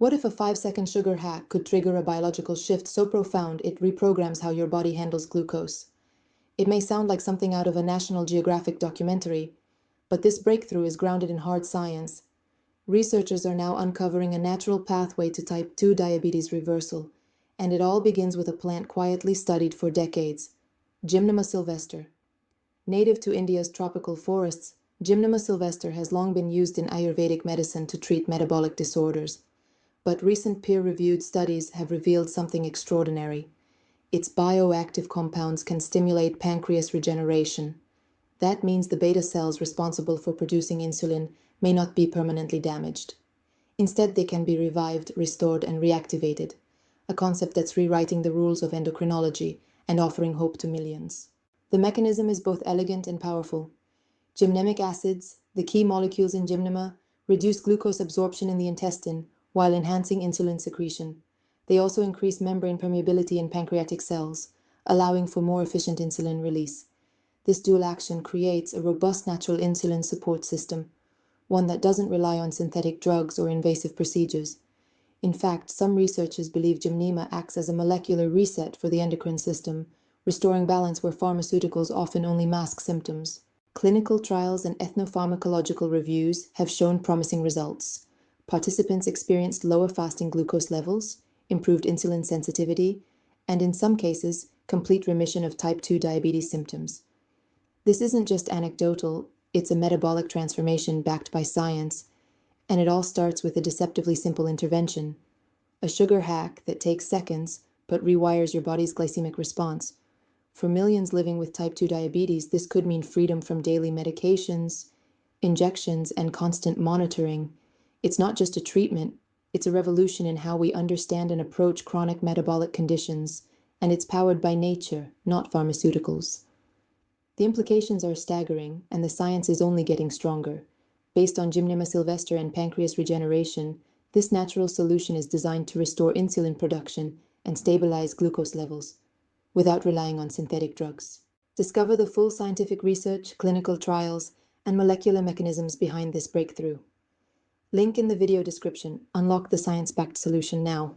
What if a 5-second sugar hack could trigger a biological shift so profound it reprograms how your body handles glucose? It may sound like something out of a National Geographic documentary, but this breakthrough is grounded in hard science. Researchers are now uncovering a natural pathway to type 2 diabetes reversal, and it all begins with a plant quietly studied for decades, Gymnema sylvestre. Native to India's tropical forests, Gymnema sylvestre has long been used in Ayurvedic medicine to treat metabolic disorders. But recent peer-reviewed studies have revealed something extraordinary. Its bioactive compounds can stimulate pancreas regeneration. That means the beta cells responsible for producing insulin may not be permanently damaged. Instead, they can be revived, restored, and reactivated, a concept that's rewriting the rules of endocrinology and offering hope to millions. The mechanism is both elegant and powerful. Gymnemic acids, the key molecules in gymnema, reduce glucose absorption in the intestine while enhancing insulin secretion. They also increase membrane permeability in pancreatic cells, allowing for more efficient insulin release. This dual action creates a robust natural insulin support system, one that doesn't rely on synthetic drugs or invasive procedures. In fact, some researchers believe Gymnema acts as a molecular reset for the endocrine system, restoring balance where pharmaceuticals often only mask symptoms. Clinical trials and ethnopharmacological reviews have shown promising results. Participants experienced lower fasting glucose levels, improved insulin sensitivity, and in some cases, complete remission of type 2 diabetes symptoms. This isn't just anecdotal, it's a metabolic transformation backed by science, and it all starts with a deceptively simple intervention, a sugar hack that takes seconds but rewires your body's glycemic response. For millions living with type 2 diabetes, this could mean freedom from daily medications, injections, and constant monitoring. It's not just a treatment, it's a revolution in how we understand and approach chronic metabolic conditions, and it's powered by nature, not pharmaceuticals. The implications are staggering, and the science is only getting stronger. Based on Gymnema sylvestre and pancreas regeneration, this natural solution is designed to restore insulin production and stabilize glucose levels, without relying on synthetic drugs. Discover the full scientific research, clinical trials, and molecular mechanisms behind this breakthrough. Link in the video description. Unlock the science-backed solution now.